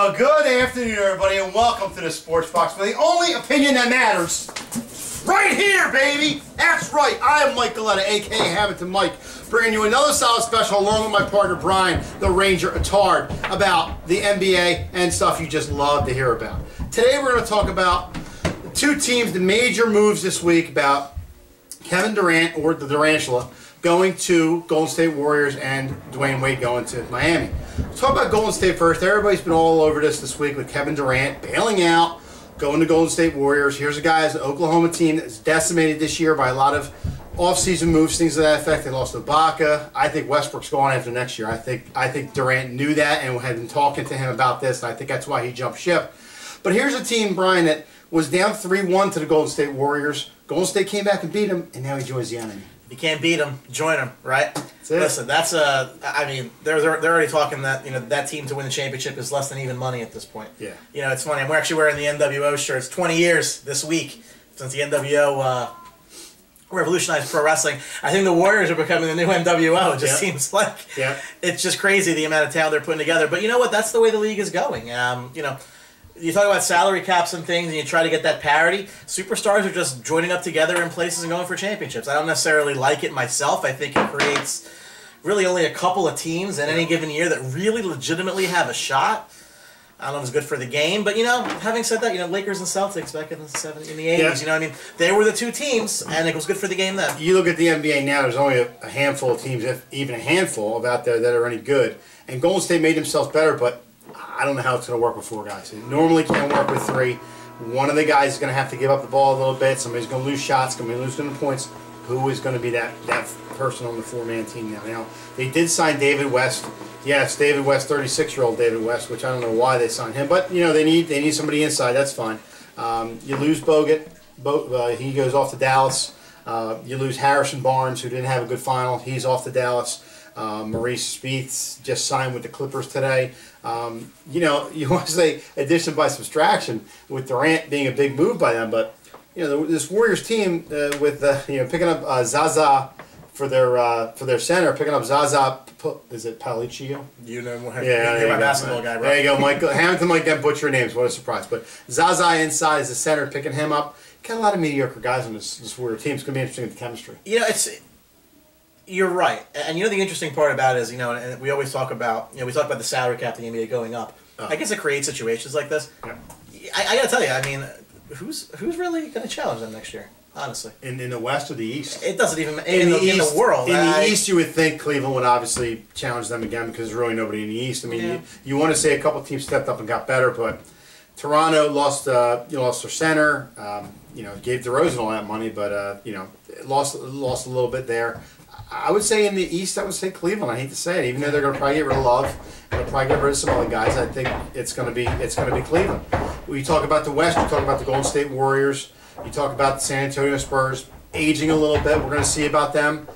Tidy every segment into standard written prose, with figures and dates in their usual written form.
Well, good afternoon, everybody, and welcome to the Sports Box, where the only opinion that matters, right here, baby! That's right, I am Mike Galetta, a.k.a. Hamilton Mike, bringing you another solid special along with my partner, Brian, the Ranger Attard, about the NBA and stuff you just love to hear about. Today, we're going to talk about the two teams, the major moves this week about Kevin Durant, or the Durantula, going to Golden State Warriors and Dwayne Wade going to Miami. Let's talk about Golden State first. Everybody's been all over this week with Kevin Durant bailing out, going to Golden State Warriors. Here's a guy, an Oklahoma team that's decimated this year by a lot of off-season moves, things to that effect. They lost Ibaka. I think Westbrook's going after next year. I think Durant knew that and had been talking to him about this, and I think that's why he jumped ship. But here's a team, Brian, that was down 3-1 to the Golden State Warriors. Golden State came back and beat him, and now he joins the enemy. If you can't beat them, join them, right? That's it. Listen, that's a. I mean, they're already talking that that team to win the championship is less than even money at this point. Yeah. It's funny. We're actually wearing the NWO shirts. 20 years this week since the NWO revolutionized pro wrestling. I think the Warriors are becoming the new NWO. It just seems like it's just crazy the amount of talent they're putting together. But you know what? That's the way the league is going. You talk about salary caps and things, and you try to get that parity. Superstars are just joining up together in places and going for championships. I don't necessarily like it myself. I think it creates really only a couple of teams in any given year that really legitimately have a shot. I don't know if it's good for the game, but having said that, Lakers and Celtics back in the 80s, they were the two teams, and it was good for the game then. You look at the NBA now, there's only a handful of teams, if even a handful, of out there that are any good. And Golden State made themselves better, but I don't know how it's going to work with four guys. It normally can't work with three. One of the guys is going to have to give up the ball a little bit. Somebody's going to lose shots, going to be losing points. Who is going to be that person on the four-man team now? Now, they did sign David West. Yes, David West, 36-year-old David West, which I don't know why they signed him. But, they need somebody inside. That's fine. You lose Bogut. He goes off to Dallas. You lose Harrison Barnes, who didn't have a good final. He's off to Dallas. Maurice Spieth just signed with the Clippers today. You want to say addition by subtraction with Durant being a big move by them, but this Warriors team with picking up Zaza for their center, picking up Zaza. Is it Paliccio? You're my basketball guy, bro. There you go, Michael Hamilton. Might get butcher names. What a surprise! But Zaza inside as the center, picking him up. Got a lot of mediocre guys on this Warriors team. It's going to be interesting with the chemistry. You're right, and the interesting part about it is, and we always talk about, we talk about the salary cap in the NBA going up. I guess it creates situations like this. Yeah. I got to tell you, who's really going to challenge them next year? Honestly, in the West or the East? It doesn't even in the world. In the East, you would think Cleveland would obviously challenge them again because there's really nobody in the East. You want to say a couple teams stepped up and got better, but Toronto lost their center. Gave DeRozan all that money, but lost a little bit there. I would say in the East, I would say Cleveland. I hate to say it, even though they're going to probably get rid of Love, and they'll probably get rid of some other guys. I think it's going to be Cleveland. When you talk about the West, you talk about the Golden State Warriors. You talk about the San Antonio Spurs aging a little bit. We're going to see about them,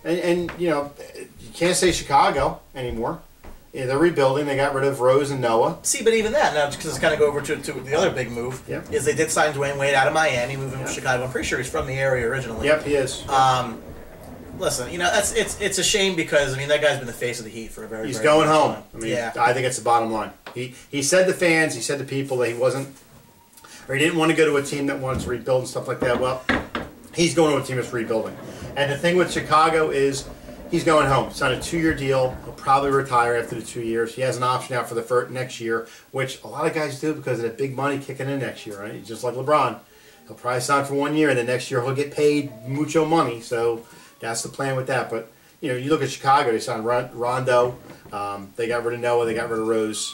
you can't say Chicago anymore. Yeah, they're rebuilding. They got rid of Rose and Noah. See, but even that, now, because it's kind of go over to the other big move, is they did sign Dwayne Wade out of Miami, moving to Chicago. I'm pretty sure he's from the area originally. Yep, he is. Listen, it's a shame because that guy's been the face of the Heat for a very He's very going long home. time. I think it's the bottom line. He said to fans, he said to people that he wasn't, or he didn't want to go to a team that wanted to rebuild and stuff like that. Well, he's going to a team that's rebuilding. And the thing with Chicago is he's going home. Signed a 2-year deal. He'll probably retire after the 2 years. He has an option out for the next year, which a lot of guys do because of the big money kicking in next year, right? Just like LeBron. He'll probably sign for 1 year, and the next year he'll get paid mucho money. So that's the plan with that. But you look at Chicago. They signed Rondo. They got rid of Noah. They got rid of Rose.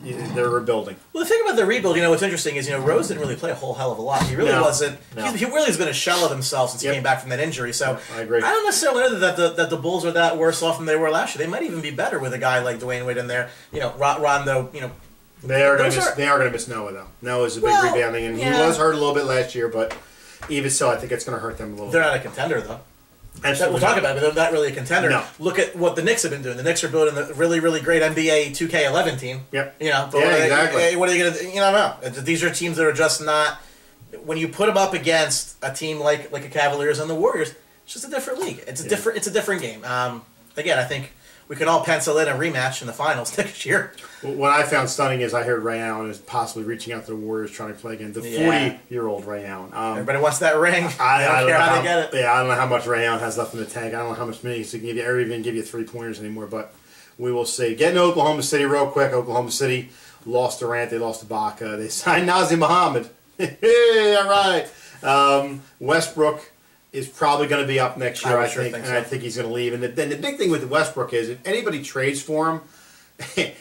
They're rebuilding. Well, the thing about the rebuild, what's interesting is, Rose didn't really play a whole hell of a lot. He really wasn't. No. He really has been a shell of himself since he came back from that injury. So I agree. I don't necessarily know that the Bulls are that worse off than they were last year. They might even be better with a guy like Dwayne Wade in there. Rondo. They are going to miss Noah though. Noah's a big rebounding, and he was hurt a little bit last year, but even so, I think it's going to hurt them a little. They're not a contender though. We'll talk about it, but they're not really a contender. No. Look at what the Knicks have been doing. The Knicks are building a really, really great NBA 2K11 team. Yep. Exactly. What are you going to? I don't know. These are teams that are just not. When you put them up against a team like a Cavaliers and the Warriors, it's just a different league. It's a different game. Again, I think we could all pencil in a rematch in the finals next year. What I found stunning is I heard Ray Allen is possibly reaching out to the Warriors trying to play again. The 40-year-old Ray Allen. Everybody wants that ring. I don't care how they get it. Yeah, I don't know how much Ray Allen has left in the tank. I don't know how much minutes he can give you, or even give you 3-pointers anymore, but we will see. Getting to Oklahoma City real quick. Oklahoma City lost Durant. They lost Ibaka. They signed Nazir Muhammad. Hey, all right. Westbrook is probably going to be up next year, I think, and I think he's going to leave. And then the big thing with Westbrook is if anybody trades for him,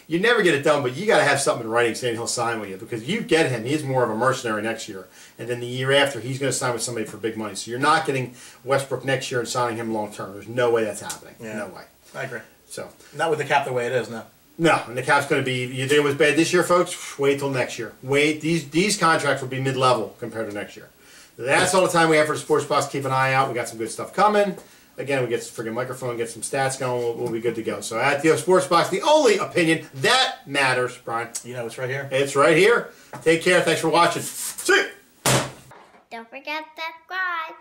you never get it done, but you got to have something in writing saying he'll sign with you, because you get him, he's more of a mercenary next year, and then the year after he's going to sign with somebody for big money. So you're not getting Westbrook next year and signing him long term. There's no way that's happening. Yeah. No way. I agree. So not with the cap the way it is, no. No, and the cap's going to be. You think it was bad this year, folks? Wait till next year. Wait, these contracts will be mid-level compared to next year. That's all the time we have for the Sports Box. Keep an eye out. We got some good stuff coming. Again, we get some freaking microphone, get some stats going. We'll be good to go. So at the Sports Box, the only opinion that matters, Brian. You know, it's right here. It's right here. Take care. Thanks for watching. See you. Don't forget to subscribe.